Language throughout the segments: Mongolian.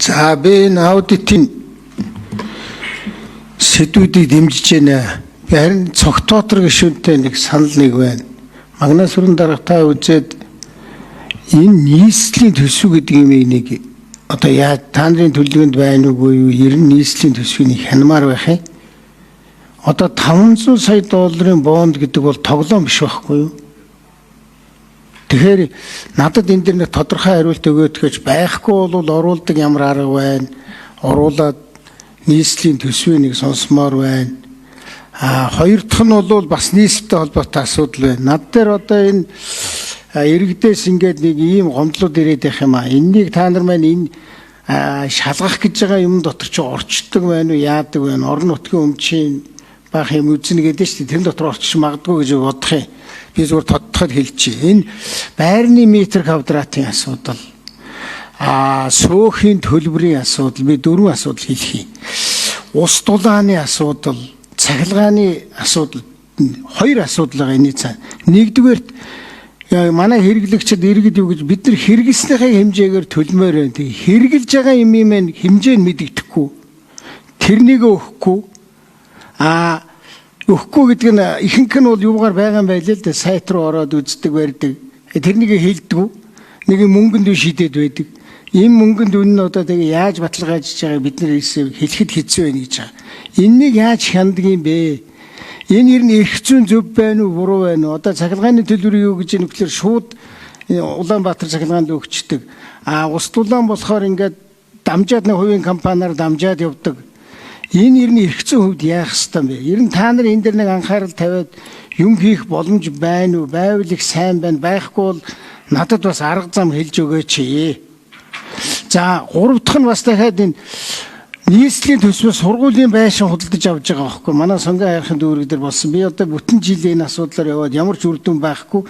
За би энэ аудитын сэдвүүдийг дэмжиж байна. Би харин цогтоотор гишүүнтэй нэг санал нэг байна. Магнас бүрэн дарга та үзээд энэ нийслэлийн төсөв гэдэг юм энийг одоо яа та нарын төлөвлөгөөнд байна уугүй юу? Ер нь нийслэлийн төсвийг хянамаар байх юм. Одоо 500 сая долларын бонд гэдэг бол тоглоом биш байхгүй юу? Тэгэхээр надад энэ дэр нэг тодорхой хариулт өгөөд гэж байхгүй бол оруулдаг ямар арга байна? Оруулаад нийслэлийн төсвийг нэг сонсомоор байна. Хоёр дахь нь бол бас нийслэлтэй холбоотой асуудал байна. Над дээр одоо энэ иргэдээс ингээд нэг ийм гомдлууд ирээд байх юм аа. Эннийг та нар маань энэ шалгах гэж байгаа юм дотор чи орчдөг байна уу, яадаг байна? Орон нутгийн өмчийн баах юм үзнэ гэдэг чинь тэр дотор орчих магадгүй гэж бодох юм. Би зүгээр тодтоход хэлчихье. Энэ байрны метр квадратын асуудал, сөөхийн төлбөрийн асуудал, би 4 асуудал хэлэх юм. Ус дулааны асуудал, цахилгааны асуудал, 2 асуудал байгаа энэ цаа. Нэгдүгээрт манай хэрэглэгчид иргэд юу гэж бид нар хэрэглэснийхээ хэмжээгээр төлмөр байна. Тэг хэрэглэж байгаа юм маань хэмжээ нь мэдэгдэхгүй. Тэрнийг өгөхгүй. Өгөхгүй гэдэг нь ихэнх нь бол юугаар байгаа юм байл л да, сайт руу ороод үздэг барьдаг. Тэрнийг хэлдэг. Нэг мөнгөнд шийдээд байдаг. Ийм мөнгөнд үнэн одоо тэгээ яаж баталгаажж байгааг бид нар хэлэхэд хэцүү байна гэж байгаа. Эннийг яаж хяндаг юм бэ? Энэ ер нь эрх зүйн зөв байна уу, буруу байна уу? Одоо цахилгааны төлбөр юу гэж нөхлөөр шууд Улаанбаатар цахилгаанд өгчдөг. Ус дулаан болохоор ингээд дамжаад нэг хувийн компаниар дамжаад явдаг. Энэ ер нь эрх зүйн хувьд яах ёстой юм бэ? Ер нь та нар энэ дэр нэг анхаарал тавиад юм хийх боломж байна уу? Байвал их сайн байна. Байхгүй бол надад бас арга зам хэлж өгөөч. За, 3 дахь нь бас дахиад энэ нийслэлийн төсвөөс сургуулийн байшин худалдаж авч байгаа байхгүй. Манай сонгон хайрхын дүүрэг дээр болсон. Би одоо бүтэн жилийн энэ асуудлаар яваад ямар ч үр дүн байхгүй.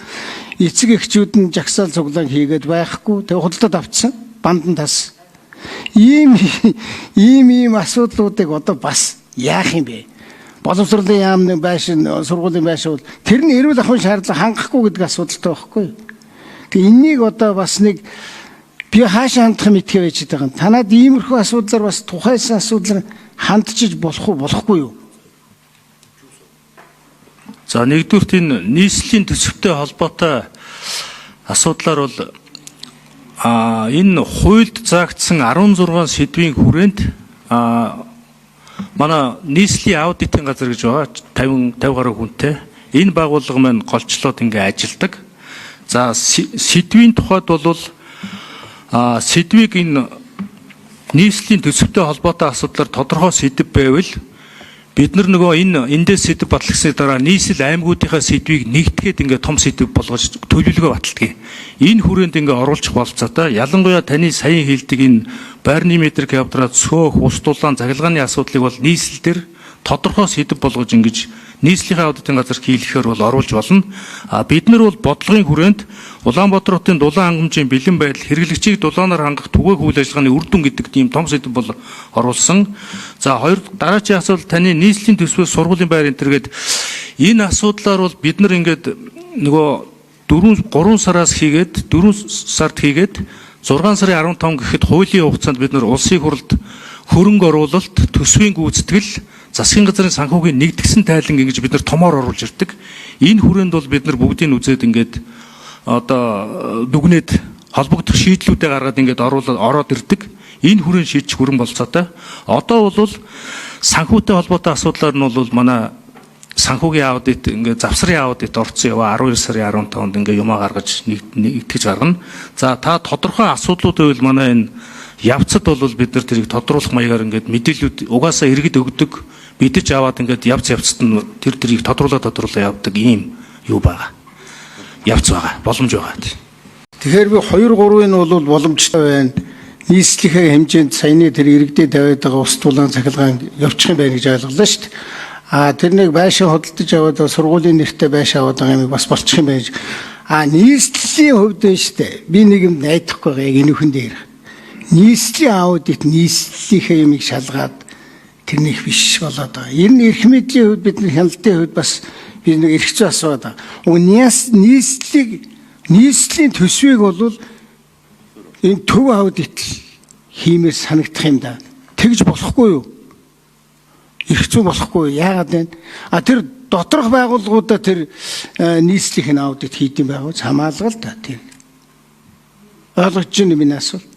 Эцэг эхчүүд нь жагсаал цуглаан хийгээд байхгүй. Тэгээ худалдаад авцсан. Бандан тас. Ийм асуудлуудыг одоо бас яах юм бэ? Боловсролын яамны байшин, сургуулийн байшин бол тэр нь эрүүл ахуйн шаардлага хангахгүй гэдэг асуудалтай байхгүй. Тэгээ энийг одоо бас нэг би хаашаа хандах юм итгэ байж байгаа юм. Танад иймэрхүү асуудлаар бас тухайсан асуудлаар хандчиж болох уу, болохгүй юу? За, нэгдүгürt энэ нийслэлийн төсөвтэй холбоотой асуудлаар бол энэ хуульд заагдсан 16 сэдвийн хүрээнд манай нийслэлийн аудитын газар гэж байгаа 50 гаруй хүнтэй энэ байгууллага маань голчлоод ингээ ажилдаг. За, сэдвийн тухайд бол сэдвийг энэ нийслэлийн төсөвтэй холбоотой асуудлаар тодорхой сэдв байвал бид нар нөгөө эндээс сэдв батлагсны дараа нийслэл аймагуудынхаа сэдвийг нэгтгээд ингээ том сэдв болгож төлөвлөгөө баталдаг. Энэ хүрээнд ингээ оруулах болцоотой. Ялангуяа таны саяхан хэлдэг энэ байрны метр квадрат сөөх, ус дулаан, цахилгааны асуудлыг бол нийслэл дээр тодорхой сэдв болгож ингэж нийслэлийн аудитын газар хийлгэхээр бол оруулж болно. Бид нар бол бодлогын хүрээнд Улаанбаатар хотын дулаан хангамжийн бэлэн байдал, хэрэглэгчийг дулаанаар хангах түгээх үйл ажиллагааны үр дүн гэдэг тийм том сэдв бол оруулсан. За, дараагийн асуудал таны нийслэлийн төсвөөс сургуулийн байр энэ төргээд энэ асуудлаар бол бид нар ингээд нөгөө 3 сараас хийгээд 4 сард хийгээд 6 сарын 15 гэхэд хуулийн хугацаанд бид нар улсын хурлд хөрөнгө оруулалт, төсвийн гүйцэтгэл, засгийн газрын санхүүгийн нэгдгсэн тайлан ингэж бид нар томоор оруулж ирдэг. Энэ хүрээнд бол бид нар бүгдийг үзээд ингээд одоо дүгнээд холбогдох шийдлүүдээ гаргаад ингээд ороод ирдэг. Энэ хүрээнд шийдчих хүрэн болцоотой. Одоо бол санхүүтэй холбоотой асуудлаар нь бол манай санхүүгийн аудит ингээд завсрын аудит орцсон яваа 12 сарын 15-нд ингээд юмаа гаргаж нэгтгэж гаргана. За, та тодорхой асуудлууд байвал манай энэ явцад бол бид нар тэрийг тодруулах маягаар ингээд мэдээлүүд угаасаа иргэд өгдөг. Мэдэж аваад ингээд явцад нь тэрийг тодруулаад явдаг ийм юу байгаа. Явц байгаа, боломж байгаа. Тэгэхээр би 2-3-ын бол боломжтой байна. Нийслэлийн хэмжээнд саяны тэр иргэдэд тавиад байгаа ус дулаан цахилгаан явчих юм байна гэж ойлголоо шүү дээ. Тэр нэг байшин худалдаж аваад сургуулийн нэртэй байшин аваад байгаа юм бас болчих юм байна. Нийслэлийн хувьд нь шүү дээ. Би нэг юм найдахгүй байгаа яг энэ хүн дээр. Нийслэлийн аудит нийслэлийнхээ юмыг шалгаад тэрнийх биш болоод байгаа. Ер нь эрх мэдлийн хувьд бид нар хяналтын хувьд бас би нэг эрх зүй асууад байгаа. Нийслэлийн төсвийг бол энэ төв аудит хиймээр санагдах юм да. Тэгж болохгүй юу? Ирэх зүй болохгүй юу? Яагаад вэ? Тэр доторх байгууллагуудаа тэр нийслэлийн аудит хийдэм байгуу хамаалга л да тийм. Ойлгож байна миний асуулт.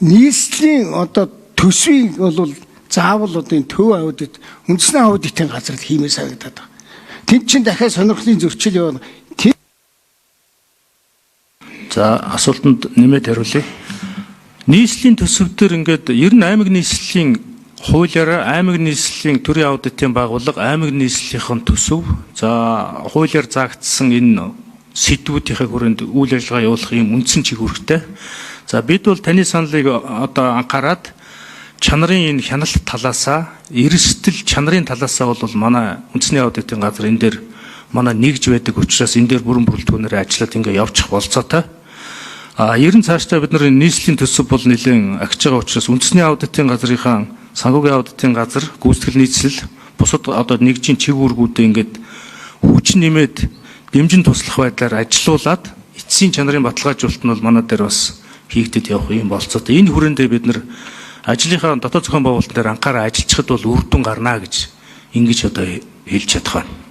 Нийслэлийн одоо төсвийг бол заавал одоо энэ төв аудит, үндэсний аудитын газар л хиймээр санагдаад байна. Тэнд чинь дахиад сонирхлын зөрчил явна. За асуултанд нэмээд хариулъя. Нийслэлийн төсөвдөр ингээд ер нь аймаг нийслэлийн хуулиараа аймаг нийслэлийн төрийн аудитын байгууллага аймаг нийслэлийнхэн төсөв за хуулиар заагдсан энэ сэдвүүдийнхээ хүрээнд үйл ажиллагаа явуулах юм үндсэн чиг үүрэгтэй. За бид бол таны саналыг одоо анхаарад чанарын энэ хяналт талаасаа эрсдэл чанарын талаасаа бол манай үндэсний аудитын газар энэ дээр манай нэгж байдаг учраас энэ дээр бүрэн бүрэлдэхүүнээр ажиллаад ингээ явчих болцоотой. Ер нь цаашдаа бид нар нийслэлийн төсөв бол нэлээд агч байгаа учраас үндэсний аудитын газрынхаа санхүүгийн аудитын газар гүйцэтгэл нийцэл бусад одоо нэгжийн чиг үүргүүдээ ингээд хүчин нэмээд дэмжин туслах байдлаар ажилуулад эцсийн чанарын баталгаажуулалт нь бол манай дээр бас хийгдэд явах юм болцоотой. Энэ хүрээндээ бид нар ажлынхаа дотоод зохион байгуулалтын дээр анхаараа ажиллахад бол үр дүн гарна гэж ингэж одоо хэлж чадах байна.